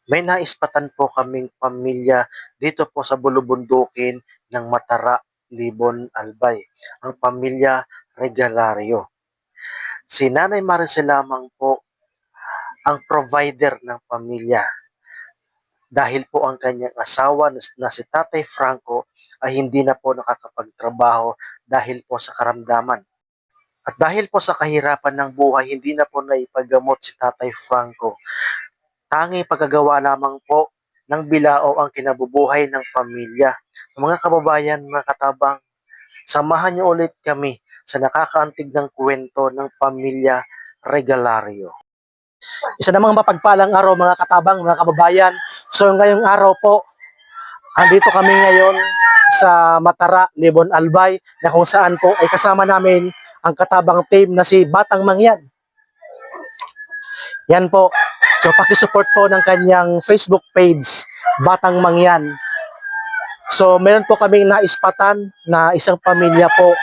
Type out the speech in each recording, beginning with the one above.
May naispatan po kaming pamilya dito po sa bulubundukin ng Matara, Libon, Albay, ang pamilya Regalario. Si Nanay Maricel lamang po ang provider ng pamilya dahil po ang kanyang asawa na si Tatay Franco ay hindi na po nakakapagtrabaho dahil po sa karamdaman. At dahil po sa kahirapan ng buhay, hindi na po naipagamot si Tatay Franco. Tanging pagkagawa lamang po ng bilao ang kinabubuhay ng pamilya. Mga kababayan, mga katabang, samahan niyo ulit kami sa nakakaantig ng kwento ng pamilya Regalario. Isa namang mapagpalang araw mga katabang, mga kababayan. So ngayong araw po, andito kami ngayon sa Matara, Libon, Albay, na kung saan po ay kasama namin ang katabang team na si Batang Mangyan. Yan po. So pakisupport po ng kanyang Facebook page, Batang Mangyan. So meron po kaming naispatan na isang pamilya po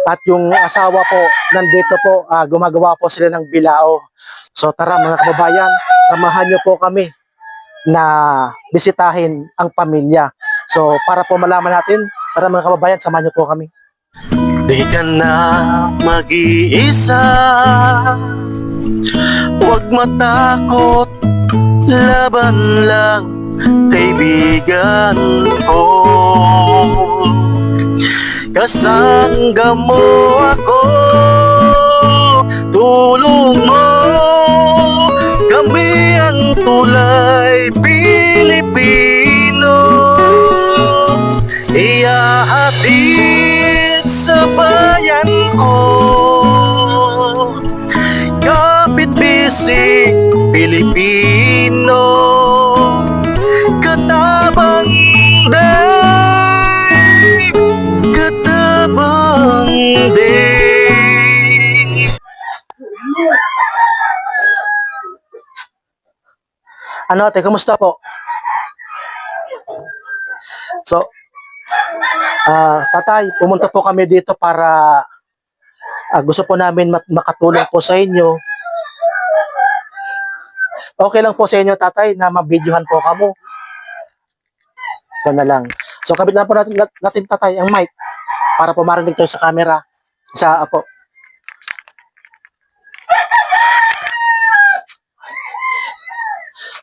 at yung asawa po nandito po, gumagawa po sila ng bilao. So tara mga kababayan, samahan niyo po kami na bisitahin ang pamilya. So para po malaman natin, tara mga kababayan, samahan niyo po kami. Di ka na mag-iisa, huwag matakot, laban lang kaibigan ko. Kasangga mo ako, tulong mo, kami ang tulay Pilipino, ihahatid sa bayan ko, kapit bisig Pilipino, katabang day, katabang day. Ano ate, kumusta po? So, tatay, pumunta po kami dito para gusto po namin makatulong po sa inyo. Okay lang po sa inyo, tatay, na mabidyohan po kamo. So na lang. So, kabit na po natin, tatay, ang mic para po marinig tayo sa camera. Sa po.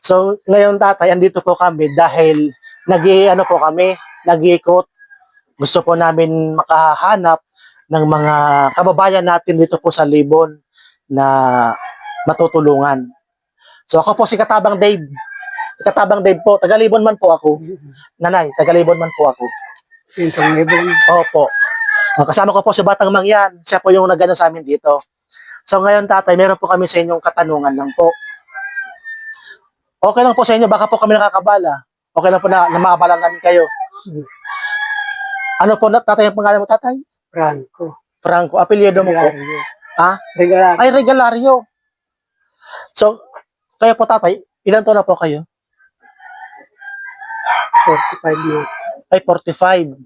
So, ngayon tatay, andito po kami dahil ano po kami, nag-iikot. Gusto po namin makahanap ng mga kababayan natin dito po sa Libon na matutulungan. So, ako po si Katabang Dave. Si Katabang Dave po, taga-Libon man po ako. Nanay, taga-Libon man po ako. Opo. Kasama ko po si Batang Mangyan. Siya po yung nag-ano sa amin dito. So, ngayon tatay, meron po kami sa inyong katanungan lang po. Okay lang po sa inyo, baka po kami nakakabala. Okay lang po na makabalan namin kayo. Ano po, tatay, ang pangalan mo, tatay? Franco. Franco, apelyido mo po? Ha? Regalario. Ay, Regalario. So, kayo po, tatay, ilan taon na po kayo? 45 na. Ay, 45.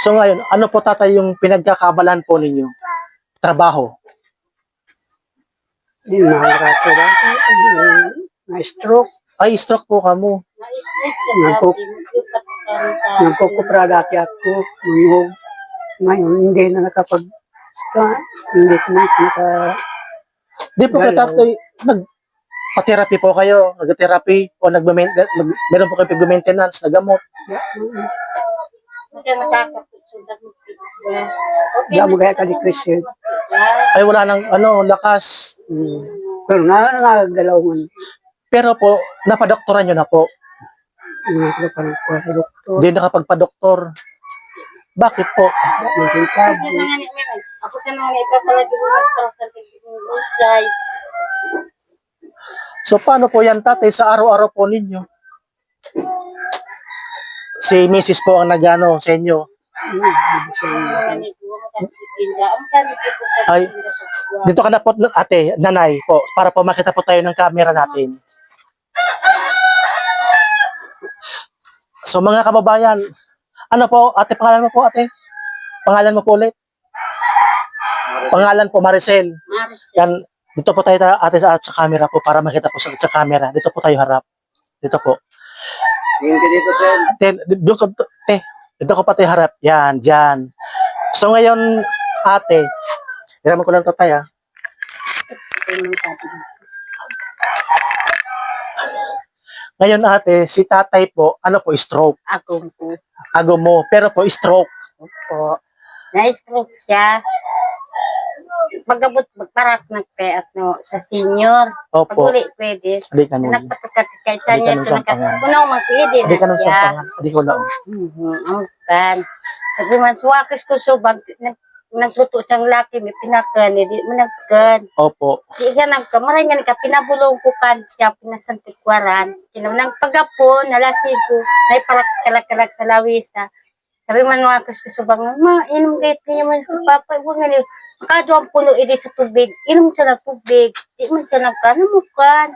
So, ngayon, ano po, tatay, yung pinagkakabalan po ninyo? Trabaho. Hindi na na-stroke. Ay, stroke po kamo. Nagkukupradati ako. Ngayon, hindi na hindi ko na Di po kayo, tatay, nagpa-therapy po kayo, nag-therapy, o meron po kayo pag-maintenance, nagamot. Hindi mo kaya ka-depression. Ay, wala nang, lakas. Pero nagagalaw man. Pero po, napadoktoran nyo na po. Hindi nakapagpa-doktor. Bakit po? Ako ka naman ipapalagi mo sa tigusay. So, paano po yan, tatay, sa araw-araw po ninyo? Si Mrs. po ang nagano sa inyo. Ay, dito ka na po, ate, nanay po, para po makita po tayo ng camera natin. So, mga kababayan, ano po, ate, pangalan mo po, ate? Pangalan mo po ulit? Pangalan po, Maricel. Yan, dito po tayo, ate, sa camera po, para makita po sa camera. Dito po tayo harap. Dito po. Tingin ka dito, sir. Doon ko, dito ko pati harap. Yan, dyan. So ngayon, ate, hiraman ko lang ito tayo. Ngayon ate, si tatay po, ano po, stroke. Ako po. Ago mo, pero po stroke. Opo. Na-stroke siya. Pagabot, magparak nagpeak no, sa senior. Pag Opo. uli, pwede. Hindi ka nun. Nagpatukat kay Hindi Tanya ka nun sampangan. Kunaw magpwede Hindi ka na nung siya. sampangan. Hindi ko lang. Ang kan. Sabi man, suwakas ko subag. Nagluto siyang laki, may pinakan. Hindi mo nagkan. Opo. Di ka nagkamaray nga ka, pinabulong ko kan siya, pinasantikwaran. Kinang pagapon, nalasig ko, naiparak-kalak-kalak sa lawisa. Sabi man mga kusubang, ma, inom gayet niya man sa papa. Huwag nga niyo, makado ang puno ini sa tubig. Inom siya ng tubig. Di man siya nagkanamukan.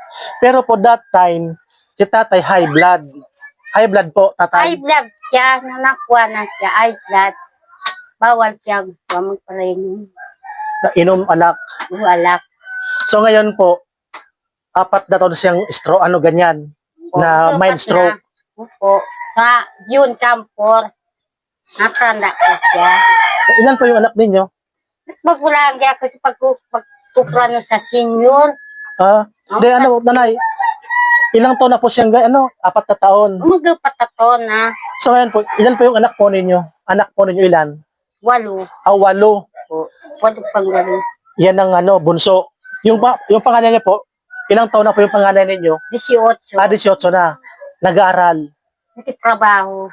Pero po that time, si tatay high blood. High blood po, High tatay. blood siya, nanakwa na siya, high blood. Bawal siya, huwag magpalayin. Inom alak. Alak. So ngayon po, 4 na taon siyang stroke, ano ganyan, na mild stroke. Opo. Sa yun, Campor. Natanda ko siya. Ilan po yung anak ninyo? Magbulang niya ako sa pagkuprano sa senior. Di ano, nanay, ilang taon na po siyang, 4 na taon. Magpatato na. So ngayon po, ilan po yung anak po ninyo? Anak po ninyo ilan? 8. 8. Walo pang walo. Yan ang bunso. Yung panganay niya po, ilang taon na po yung panganay ninyo? 18. 18 na. Nag-aaral Nagtitrabaho.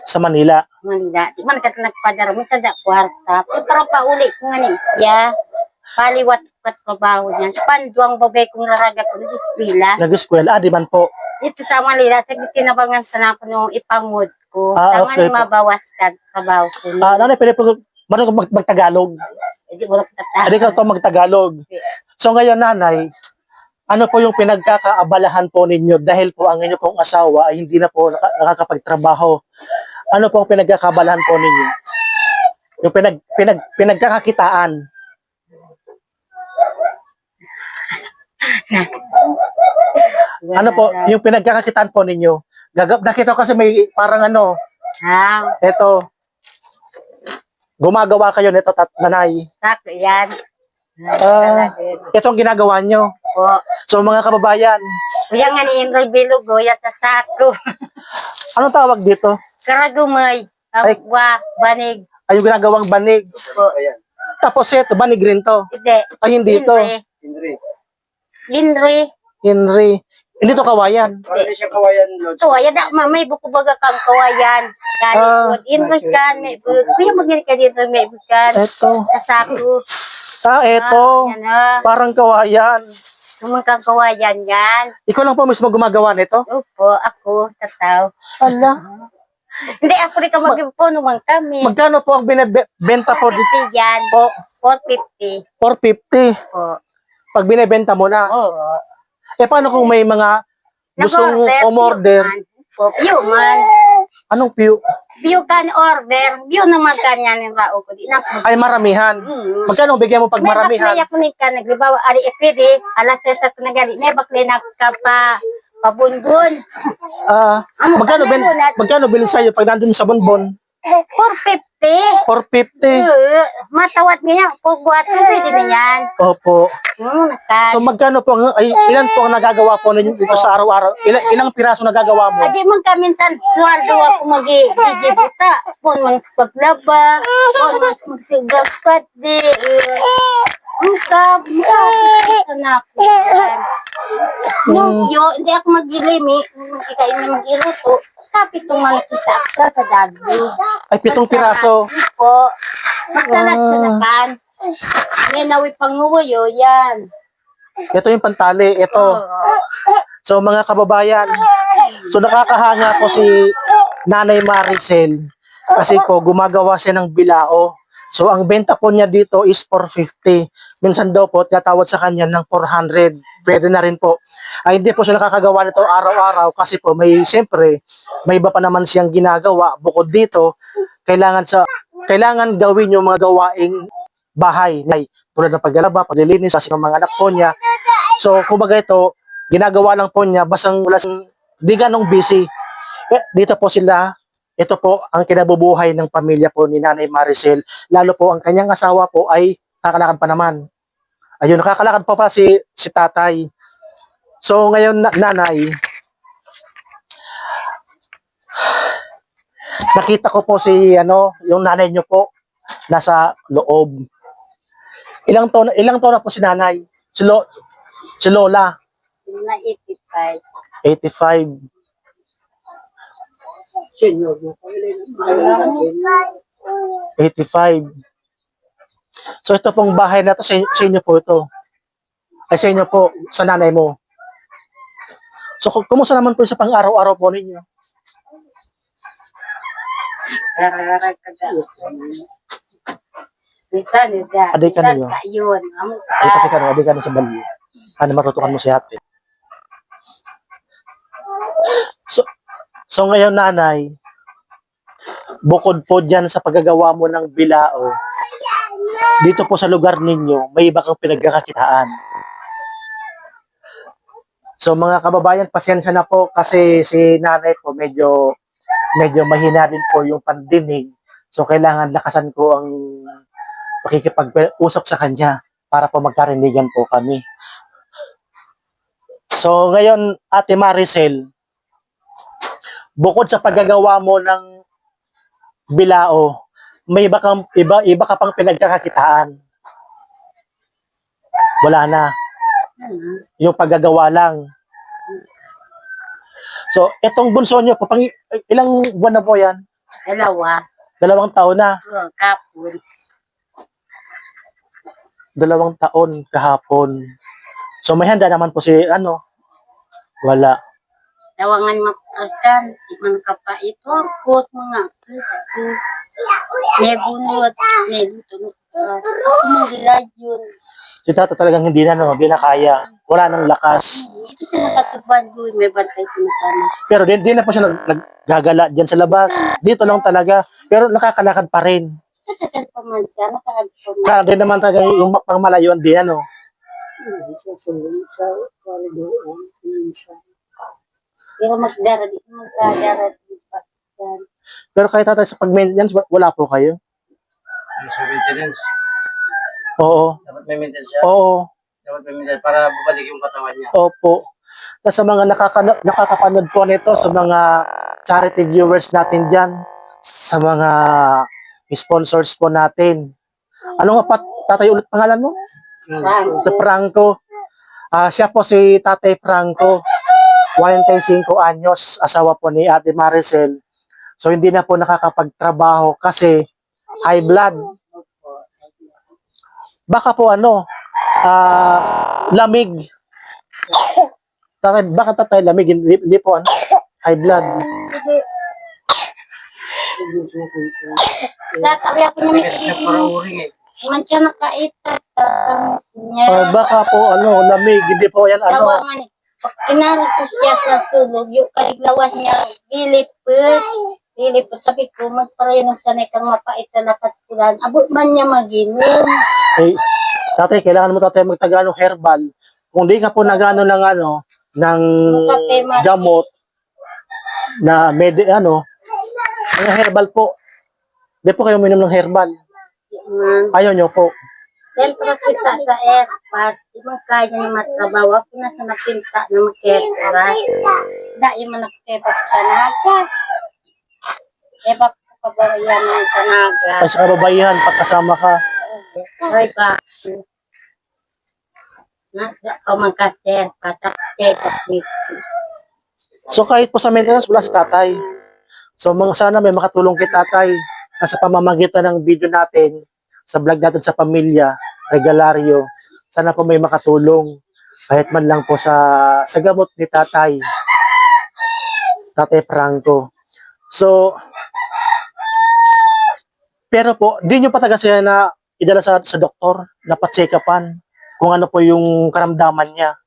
sa Manila. Manda. Di man ka nagpadara. Minsan da kwarta. Pero parang pauli ko nga ni siya. Paliwat kat trabaho niya. Sa panduang babay kong naraga ko. Nag-eskwela. Nag-eskwela, di man po. Dito sa Manila. Sa tinabangan sa ako nung ipangod ko. Okay Tangan po. mabawas ka trabaho ko. Nanay, pwede po, marunong ka magtagalog. Hindi mo na Hindi ka ito magtagalog. So ngayon, nanay, ano po yung pinagkakaabalahan po ninyo dahil po ang inyo pong asawa ay hindi na po nakakapagtrabaho? Ano po ang pinagkakaabalahan po ninyo? Yung pinagkakakitaan. Ano po, yung pinagkakakitaan po ninyo? Nakita ko kasi may parang eto, gumagawa kayo nito, nanay. Sako yan. Itong ginagawa nyo. Po. So mga kababayan, Kuya nga ni Inroy Bilugo, yan sa sako. anong tawag dito? Karagumay. Ay. Agwa, banig. Ay, yung ginagawang banig. Po. Tapos ito, banig rin to. Hindi. Ay, hindi to. Henry. Inroy. Henry. Hindi to kawayan. Parang di siya kawayan, Lord. Ito, ayan na, may buko baga kang kawayan. Kanikod. Inroy kan, may buko. Kuya magiging ka dito, may bukan. Ito. Sa sako. Ito. Yan na. Parang kawayan. Kumang kang kawayan yan. Ikaw lang po mismo gumagawa nito? Opo, ako, tataw. Ala. Hindi, ako rin ka mag-ipo naman kami. Magkano po ang binibenta po dito? 450 yan. Po, 450 450. po. Pag binibenta mo na. Oo. Paano kung may mga gustong umorder? View man. Anong view? View kan order. View naman kanya ng rao ko. Di na ko. Ay, maramihan. Magkano bigyan mo pag May maramihan? baklay ako ni ka. Nagribawa. Ari ekredi. Alas 6 ako nagali. May baklay na ka pa. Pabunbun. Magkano bilhin sa'yo pag nandun sa bonbon? 450. 450. Matawat niya. Pagbuhat ko. Pwede na yan. Opo. Nakan. So magkano po ilan po ang nagagawa po ninyo dito sa araw-araw? Ilang piraso nagagawa mo? Adi man kami tan sweldo ako magigibuta. Pon mang paglaba, pon mang magsigapat di. Ang anak. Yo, hindi ako magilimi. Kikain na magiluto. Kapit itong mga kita sa dagdi. Ay, 7 piraso. Po. Magsalat-salakan. May nawi panguwayo yan. Ito yung pantali. Ito. So mga kababayan, so nakakahanga po si Nanay Maricel kasi po gumagawa siya ng bilao. So ang benta po niya dito is 450. Minsan daw po tatawad sa kanya ng 400. Pwede na rin po. Ay hindi po siya nakakagawa nito araw-araw kasi po siyempre may iba pa naman siyang ginagawa. Bukod dito, kailangan gawin yung mga gawaing bahay. Tulad ng paglalaba, paglilinis, kasi ng mga anak po niya. So kumbaga ito, ginagawa lang po niya basang wala siyang di ganong busy. Dito po sila, ito po ang kinabubuhay ng pamilya po ni Nanay Maricel. Lalo po ang kanyang asawa po ay kakalakad pa naman. Ayun, nakakalakad pa si tatay. So ngayon, nanay, nakita ko po yung nanay niyo po nasa loob. Ilang taon na po si nanay? Si Lola, Na 85. 85. Senior na po. 85. So ito pong bahay na to sa inyo po ito. Ay sa inyo po, sa nanay mo. So kumusta naman po sa pang-araw-araw po ninyo? Kararag ka da. Minsan, Aday ka ninyo. Yun. Amo Di ka na sa bali. Ano matutukan mo si ate? So ngayon nanay, bukod po dyan sa paggagawa mo ng bilao, dito po sa lugar ninyo, may iba kang pinagkakakitaan. So mga kababayan, pasensya na po kasi si nanay po medyo mahina din po yung pandinig. So kailangan lakasan ko ang pakikipag-usap sa kanya para po magkarinigan po kami. So ngayon, Ate Maricel, bukod sa paggagawa mo ng bilao, may iba ka pang pinagkakakitaan. Wala na. Yung paggagawa lang. So, etong bunso nyo po, ilang buwan na po yan? Dalawa. 2 taon na. Kapon. 2 taon kahapon. So, may handa naman po wala. Tawangan makakan. Di man kapait. Orkot mga. May bunot. May luto. Ako mong giladyon. Si tata talagang hindi na kaya. Wala nang lakas. Ito siya nakatubad doon. May bantay sinasama. Pero di na po siya naggagala dyan sa labas. Dito lang talaga. Pero nakakalakad pa rin. Nakasal pa man siya. Nakasal pa man. Kaya din naman talaga yung pangmalayuan di Sa sulit sa kalidoon. Pero magdara di pa. Pero kahit tatay sa pag-maintenance, wala po kayo? So, maintenance. Oo. Dapat may maintenance siya. Oo. Dapat may maintenance para bumalik yung katawan niya. Opo. Sa mga nakakapanood po nito, sa mga charity viewers natin dyan, sa mga sponsors po natin. Ano nga tatay ulit pangalan mo? Si Franco. Siya po si Tatay Franco. 45 anyos, asawa po ni Ate Maricel. So hindi na po nakakapagtrabaho kasi high blood. Baka po lamig. Baka tatay lamig, hindi po high blood. Sabi ako niya may Siya parang uring eh. man siya nakaitat. Niya. Baka po lamig, hindi po yan Tawangan eh. Pag kinarap ko siya sa sulog, yung kaliglawan niya, Dilipot. Sabi ko, magparayanom sanay kang mapait na nakatpulan. Abot man niya maginom. Eh, tatay, kailangan mo tatay magtaga ng herbal. Kung di ka po nagano ng gamot na mga herbal po. Di po kayo uminom ng herbal. Ayaw nyo po. Siyempre kita sa airpot, ibang kaya niya matrabaho. Ako na sa napinta na magkera. Dahil man nagkebak sa naga. Kebak ka ba yan ng sanaga? Ay sa kababayan, pagkasama ka. Ay ba? Nasa ka magkaser, patak-kebak dito. So kahit po sa maintenance, wala si tatay. So sana may makatulong kay tatay na sa pamamagitan ng video natin, sa vlog natin sa pamilya, Regalario, sana po may makatulong kahit man lang po sa gamot ni Tatay Franco. So, pero po, di nyo pa taga siya na idala sa doktor na pa-check-upan kung ano po yung karamdaman niya.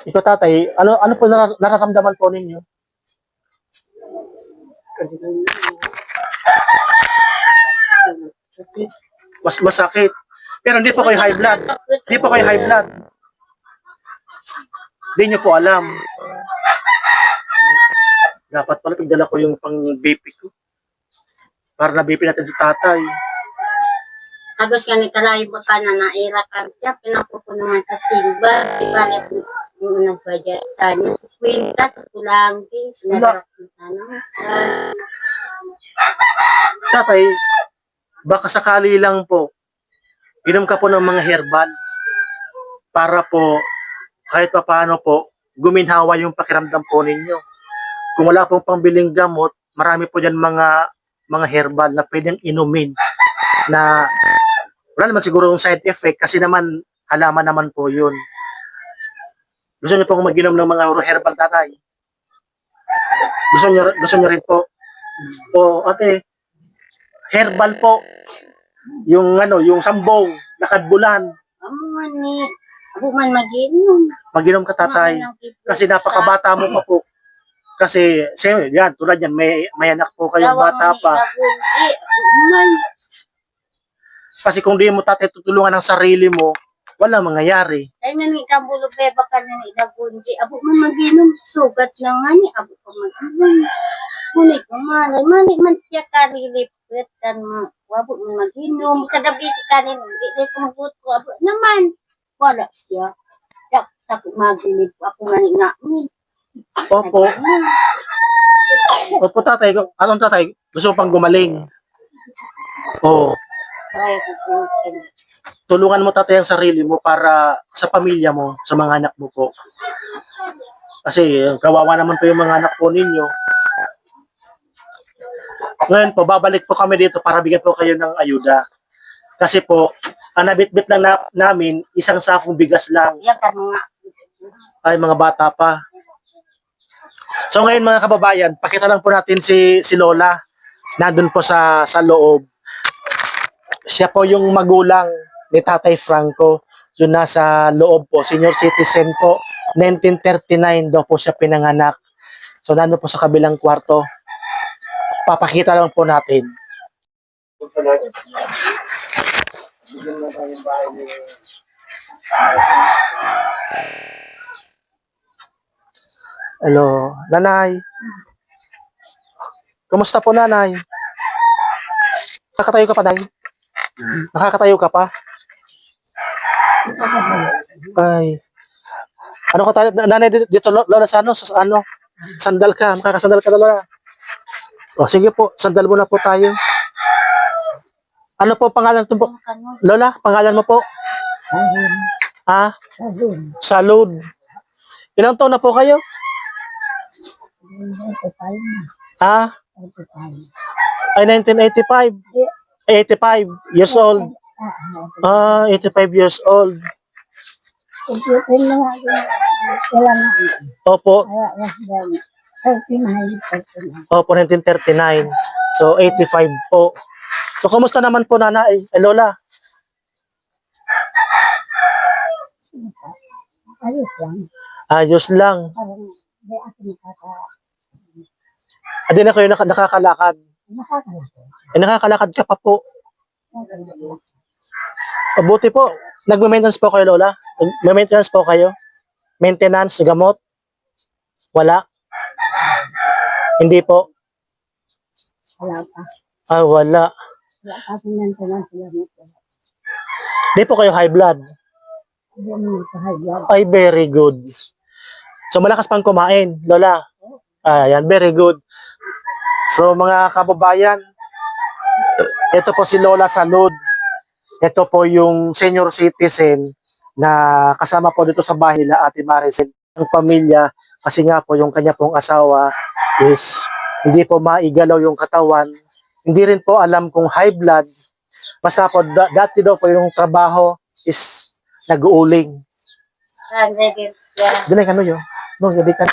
Ikaw tatay, ano po nararamdaman po ninyo? Mas masakit. Pero hindi po kayo high blood. Hindi po kayo high blood. Hindi nyo po alam. Dapat pala pagdala ko yung pang BP ko. Para na BP natin si tatay. Agos ka ni Kalayo ba ka na nairakan siya, pinapupo naman sa silba. Ibali yung nag-budget sa kwenta, kulang din, sinarak na sana. Tatay, baka sakali lang po, inom ka po ng mga herbal para po kahit pa paano po guminhawa yung pakiramdam po ninyo. Kung wala pong pambiling gamot, marami po dyan mga herbal na pwedeng inumin na wala naman siguro yung side effect kasi naman halaman naman po yun. Gusto niyo pong mag-inom ng mga herbal, tatay? Gusto niyo rin po? O ate, herbal po. Yung yung sambong, nakadbulan. Amo man ni, abo man mag-inom. Mag-inom ka, tatay. Kasi napakabata mo pa po. Kasi, yan, tulad yan, may anak po kayong bata pa. Kasi kung di mo, tatay, tutulungan ang sarili mo, wala mangyayari. Ay nga ni kabulo be baka na ni dagunji. Abo man mag-inom, sugat na nga ni, abo ka mag-inom. Ngunit malay man siya karilipit kan wabo man mag-inom. Kadabi si kanin, di ko magbuto, abo naman. Wala siya. Yak, ako mag-inip, ako nga ni nga. Opo. Opo, tatay. Anong tatay? Gusto mo pang gumaling? Oo. Kaya ko po. Tulungan mo, tatay, ang sarili mo para sa pamilya mo, sa mga anak mo po. Kasi kawawa naman po yung mga anak po ninyo. Ngayon po, babalik po kami dito para bigyan po kayo ng ayuda. Kasi po, ang nabitbit lang namin, isang sakong bigas lang. Yan ka nga. Ay, mga bata pa. So ngayon, mga kababayan, pakita lang po natin si Lola. Nandun po sa loob. Siya po yung magulang ni Tatay Franco. Yung nasa loob po, senior citizen po. 1939 daw po siya pinanganak. So nandun po sa kabilang kwarto. Papakita lang po natin. Hello, nanay. Kumusta po, nanay? Nakakatayo ka pa, nay? Nakakatayo ka pa? Ay. Ano ka tayo? Nanay, dito, Lola, sa ano? Sandal ka. Makakasandal ka, Lola. O, sige po. Sandal muna po tayo. Ano po pangalan ito po? Lola, pangalan mo po? Ha? Salud. Ilang taon na po kayo? Ha? Ay, 1985. 85 years old. 85 years old. Opo. Opo, 1939. So, 85 po. So, kumusta naman po, nanay? Lola? Ayos lang. Ayos lang. Parang di ako Adi na kayo nakakalakad. nakakalaki. Nakakalakad ka pa po. Mabuti po. Nagme-maintenance po kayo, Lola? Nagme-maintenance po kayo? Maintenance, gamot? Wala? Hindi po? Wala pa. Ah, wala. Wala pa akong maintenance sila nito. Hindi po kayo high blood? Hindi mo ito high blood. Ay, very good. So, malakas pang kumain, Lola? Ayan, very good. So, mga kababayan, ito po si Lola Salud. Ito po yung senior citizen na kasama po dito sa bahay nila, Ate Maricel. Ang pamilya, kasi nga po yung kanya pong asawa is hindi po maigalaw yung katawan. Hindi rin po alam kung high blood. Basta po, dati daw po yung trabaho is nag-uuling. Diyan ka no yun. No, gabi ka.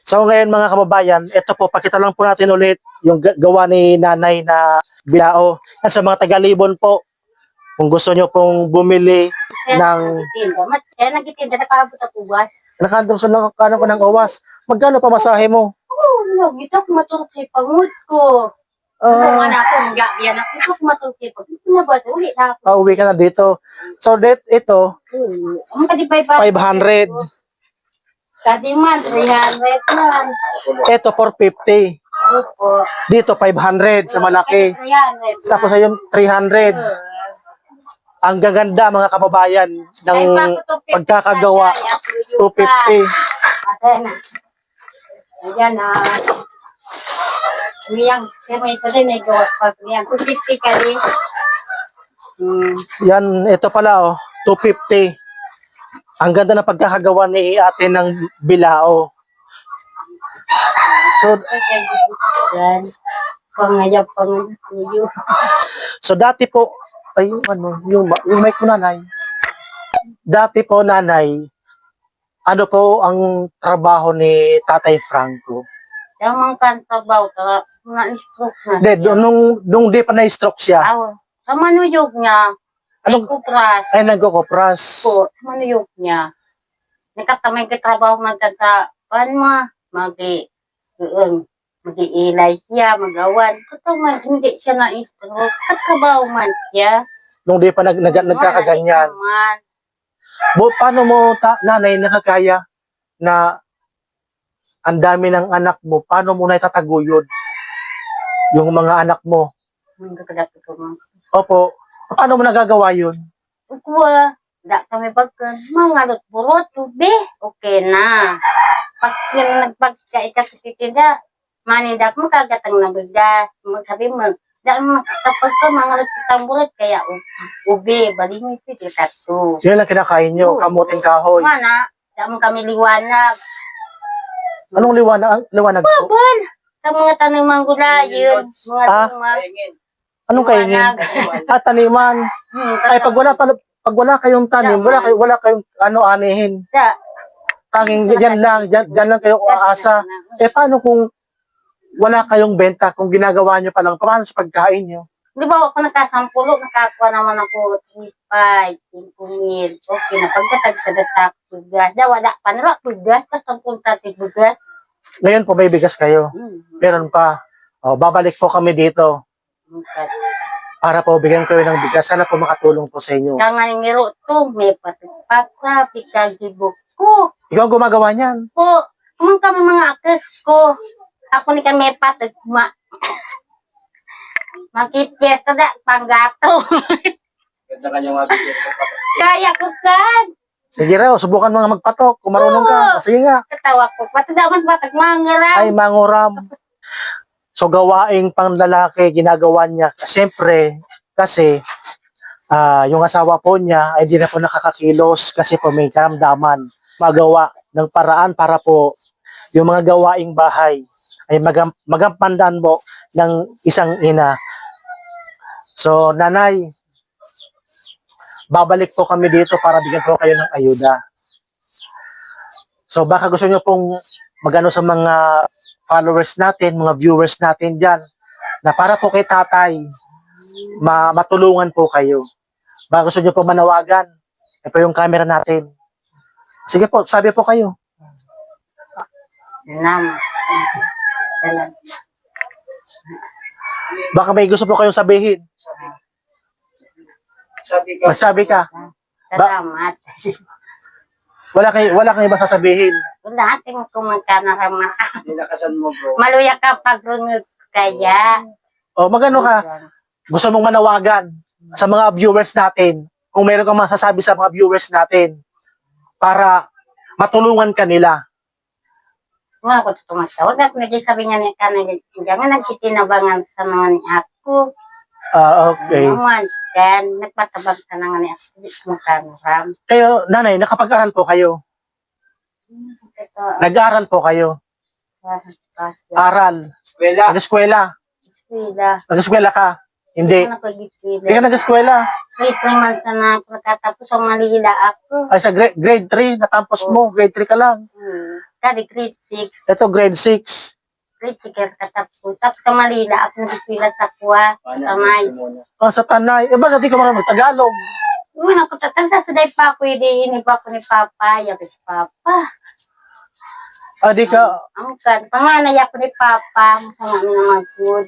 So ngayon mga kababayan, ito po, pakita lang po natin ulit yung gawa ni nanay na bilao. Yan sa mga taga-Libon po, kung gusto nyo pong bumili ng... Kaya nagtitinda na kaabot ako buwas. Nakandong sa lang ko ng owas. Magkano pa masahe mo? Oo, ito ako matulog kay pangod ko. Ano nga na ako, nagyabiyan ako. Ito ako matulog kay pangod ko. Nabat, ulit na ako. Uwi ka na dito. So ito, Ang kadipay pa. 500. Kadiman, 300 man. Ito 450. Opo. Dito 500 sa malaki. 300 man. Tapos ayun 300. Ang gaganda mga kababayan ng pagkakagawa. 250. Ayan na. Ayan na. Uyang, may isa din ay gawas pa. Uyang, 250 ka rin. Yan, ito pala 250. Ang ganda ng pagkakagawa ni ate ng bilao. So, Yan. Pangayap, tuyo. so dati po, ay yung mic mo nanay. Dati po nanay, ano po ang trabaho ni Tatay Franco? Yung mga kantrabaw, na-stroke na. Hindi, nung di pa na-stroke siya, Aw, sa manuyog niya, may Anong- kupras ay nagkukopras. po, sa manuyog niya. Nakatamay ka trabaho magkakapan mo, mag-iilay siya, magawan. Kataman, hindi siya na-stroke. Katrabaho man siya. Nung di pa nagkakaganyan. Naman. Paano mo, nanay, nakakaya na ang dami ng anak mo, paano mo na itataguyod yung mga anak mo? Ang kakadapit ko mga. Opo, paano mo nagagawa yun? Ukwa, da kami pagka, mga lot-burot, tube, okay na. Pag nagpagkaikasititida, manidak mo kagatang nabigas, magsabi mo, kapag ka mga lot-burot, kaya ube, bali mo ito, tato. Yun lang kinakain nyo, kamuting kahoy. Mana, da mo kami liwanag. Anong liwanag po? Bal, sa mga tanong gulayon, mga Ah? tuma. Anong kaingin? Taniman. Ay, pag wala kayong tanim, wala kayong anihin. Da, Tanging dyan lang kayo aasa. Paano kung wala kayong benta, kung ginagawa nyo pa lang, paano sa pagkain nyo? di ba ako nakasampulo, nakakuha naman ako 3,500, 5,000. Okay na, pagkatag sa datak, bugas. Da, wala pa nila, bugas, pasang punta si bugas. Ngayon po may bigas kayo. Meron pa. Babalik po kami dito para po bigyan kayo ng bigas. Sana po makatulong po sa inyo. Kaya nga yung ngiro to, may patipatra, pikagibok ko. Ikaw ang gumagawa niyan. Po, kumang kami mga akes ko. Ako ni kami patag, makipyesta da, panggato. Ganda kanyang mabigyan. Kaya ko kan. Sige raw, subukan mo nga magpatok. Kung marunong ka. Sige nga. Katawa ko, pati daman patag mga Ay, manguram. So, gawaing pang lalaki, ginagawa niya. Siyempre, kasi, yung asawa po niya ay di na po nakakakilos kasi po may karamdaman. Magawa ng paraan para po yung mga gawaing bahay ay magampandan mo ng isang ina. So, nanay, babalik po kami dito para bigyan po kayo ng ayuda. So, baka gusto nyo pong magano sa mga followers natin, mga viewers natin dyan, na para po kay tatay, matulungan po kayo. Baka gusto nyo po manawagan, ito yung camera natin. Sige po, sabi po kayo. Salamat. Salamat. Baka may gusto po kayong sabihin. Sabi ka. Magsabi ka. Salamat. Wala kang ibang sasabihin. Lahat yung kumagkanarama. Nilakasan mo, bro. Maluya ka pagrunod kaya. O magano ka, gusto mong manawagan sa mga viewers natin, kung meron kang masasabi sa mga viewers natin, para matulungan ka nila. Mga ko tumatawag. At nagsasabi nga niya ka, nga nagsitinabangan sa mga ni ako. Okay. Naman, kan, nagpatabag ka na nga ni ako. Hindi ko magkanaram. Kayo, nanay, nakapag-aral po kayo. Ito, Nag-aaral po kayo. Aral. Eskwela. Nag-eskwela. eskwela. Nag-eskwela ka. Hindi. Ano pag-eskwela? Hindi ka nag-eskwela. Grade 3 months na ako nakatapos ang malila ako. Ay, sa grade 3, natapos mo. Grade 3 ka lang. Kadi grade 6. Ito, grade 6. Grade 6 katapos. Tapos sa malila ako nag-eskwela sa kuwa. Sa may. Sa tanay. Bakit di ka marunong Tagalog? Una ko tatanda sa day pa ako, hindi pa ako ni Papa. Yabi si Papa. Di ka, Ang kan, panganay ako ni Papa. Masama mi na mag-good.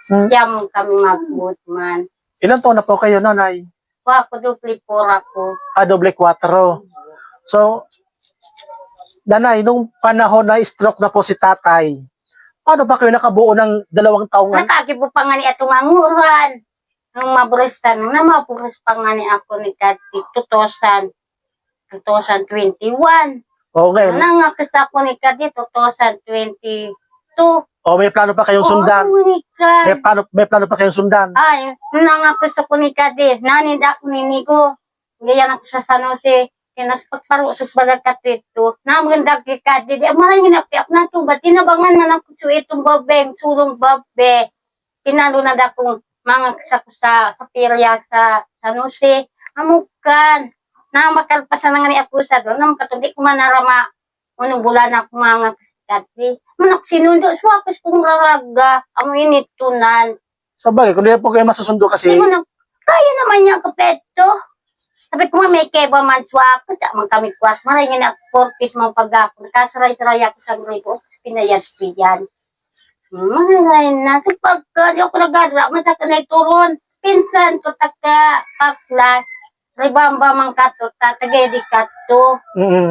Siyam kami mag-good man. ilan taon na po kayo, nanay? Ako dupli por ako. Doble 4. So, Nanay, nung panahon na stroke na po si tatay, paano ba kayo nakabuo ng 2 taong Nakagibo pa nga ni atong anguran. Nung maburestan, na mabures pa nga ni ako ni Kati 2021. O ngayon, Nangakas ako ni Kati 2022. o may plano pa kayong sundan? Oo, ni Kati. May plano pa kayong sundan? Ay, nangakas ako ni Kati. Naninda ako ni Nico. Ngayon ako sa San Jose. Kinaspagparo sa pagkakatwito. Namandag kay Kati. Di maraming nakiyak na ito. Ba't tinabangan na ako sa itong babeng, sulong babe. Pinalo na akong mga kasako sa kapirya sa San Jose. Amukan. Na makalpasan na nga ni ako sa doon. Nang katulik ko manarama. Unong bulan ako mga kasikati. Manak sinundo. Swakas kong raraga. Amo initunan. Sa bagay, kung di po kayo masusundo kasi, Di mo na, kaya naman niya kapeto. Sabi ko nga may keba man swakas. Amang kami kwas. Maray niya na 4 piece mga pag-ako. Nakasaray-saray ako sa gripo. Pinayas-piyan. Maray na. Kapag di ako nagadra. Masaka na ituron. Pinsan ko taka paklas. Ribamba mang kato. Tatagay di kato.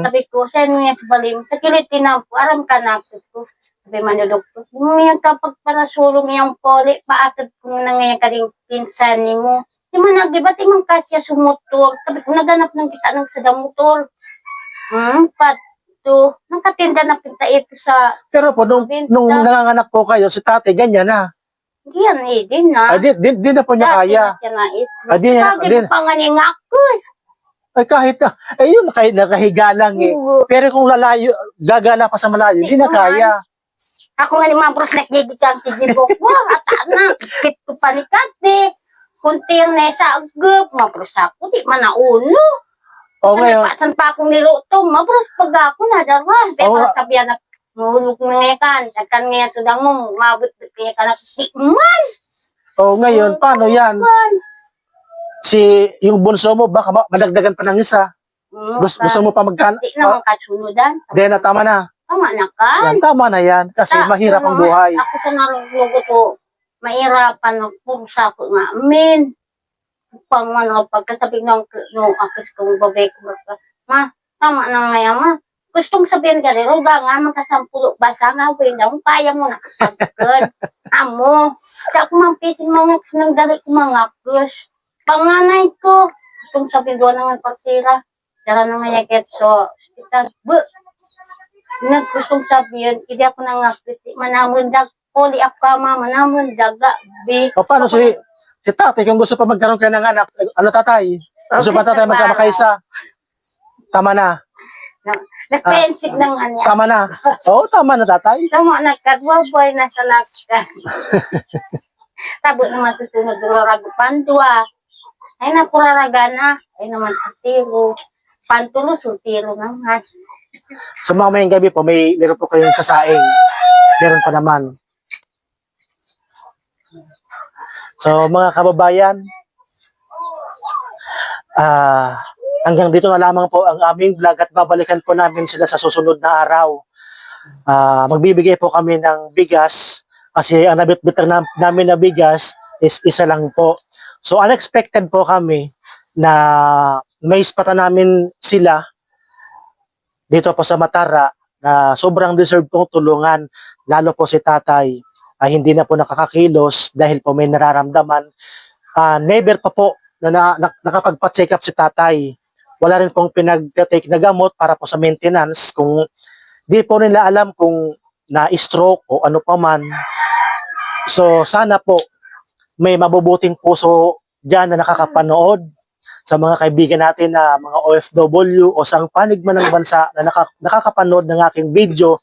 Sabi ko, saan niya sa balim? Sa kilitin na po, aram ka na ko. Sabi man yung doktor, ngayon kapag para sulong yung poli, paatad ko na ngayon ka rin pinsan ni mo. Di man nagibat, di man kasya sumutor. Sabi ko, naganap ng kita ng sa damotor. Pato. Nakatinda na pinta ito sa... pero po, nung nanganganak po kayo, si tatay, ganyan na. Hindi yan eh, din na. Ay, di na po niya kaya. Dati na siya na ito. Ay, di niya- Sabi di- ko pa nga niya nga ako. Ay, kahit na, ay yun, kahit nakahiga lang eh. Pero kung lalayo, gagala pa sa malayo, di na kaya. Ako nga ni Mambros nagigit ang tijibok ko. At na, kit ko pa ni Kati. Kunti na sa agap. Mambros ako, di man nauno. O ngayon, Pasan pa akong niluto. Mambros pag ako na dara. Oo. Pero sabihan na, mahulog na ngayon kan. Dagkan ngayon tudang mo, mabot kaya ka na sikman. o ngayon, paano yan? Yung bunso mo, baka madagdagan pa ng isa. Gusto mo pa magkano? Di naman kasunodan. Di na, tama na. Tama na kan. Yan, tama na yan. Kasi mahirap ang buhay. Ako sa naruglugo to, mahirapan po sa ako nga. Amen. Pang mga pagkasabing nung akis kong babay ko. Ma, tama na nga yan, ma. Gustong sabihin ka rin, ruga nga, magkasampulo basa nga, wala mo, kaya mo nakasagod. Amo, sa ako mang pisin mga nang dali ko mga kus. Panganay ko, gustong sabihin doon nga pagsira. Dara na nga yakit so, hospital. Naggustong sabihin, hindi ako nangakiti, manamundag, poli ako ka, manamundag, gabi. O paano si tatay, kung gusto pa magkaroon kayo ng anak, ano tatay? Gusto pa tatay magkamakaisa? Tama na. Nagpensik ng anya. Tama na. Oo, tama na tatay. Tama na, boy na sa nagka. Tabo naman susunod, rarago pandua. Ay, nakuraraga na. Ay naman sa tiro. Pantulo, sultiro naman. So mamayang gabi po, meron po kayong sasaing. Meron pa naman. So mga kababayan, hanggang dito na lamang po ang aming vlog at babalikan po namin sila sa susunod na araw. Magbibigay po kami ng bigas kasi ang nabitbit namin na bigas is isa lang po. So unexpected po kami na may ispata namin sila dito po sa Matara na sobrang deserve pong tulungan, lalo po si tatay ay hindi na po nakakakilos dahil po may nararamdaman. Never pa po na nakapagpa-check up si tatay. Wala rin pong pinag-take na gamot para po sa maintenance kung di po nila alam kung na-stroke o ano pa man. So sana po may mabubuting puso dyan na nakakapanood sa mga kaibigan natin na mga OFW o sa panig man ng bansa na nakakapanood ng aking video,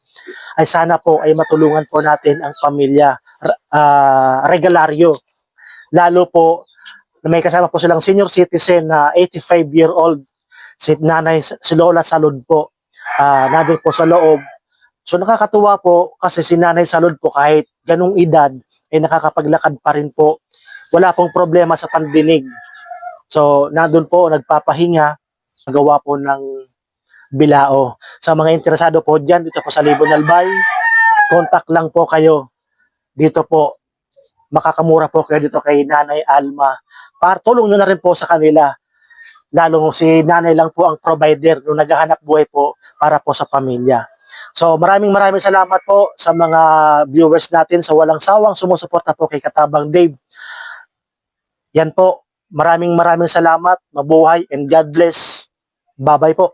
ay sana po ay matulungan po natin ang pamilya Regalario. Lalo po na may kasama po silang senior citizen na 85-year-old, si nanay, si Lola Salud po, nandun po sa loob. So nakakatuwa po kasi si nanay Salud po kahit ganung edad ay nakakapaglakad pa rin po. Wala pong problema sa pandinig. So, nandun po, nagpapahinga, gawa po ng bilao. Sa mga interesado po dyan, dito po sa Libon Albay, contact lang po kayo. Dito po, makakamura po kayo dito kay Nanay Alma. Para tulong nyo na rin po sa kanila. Lalo si nanay lang po ang provider nung naghahanap buhay po para po sa pamilya. So maraming salamat po sa mga viewers natin sa walang sawang sumusuporta po kay Katabang Dave. Yan po, maraming salamat, mabuhay and God bless. Bye-bye po.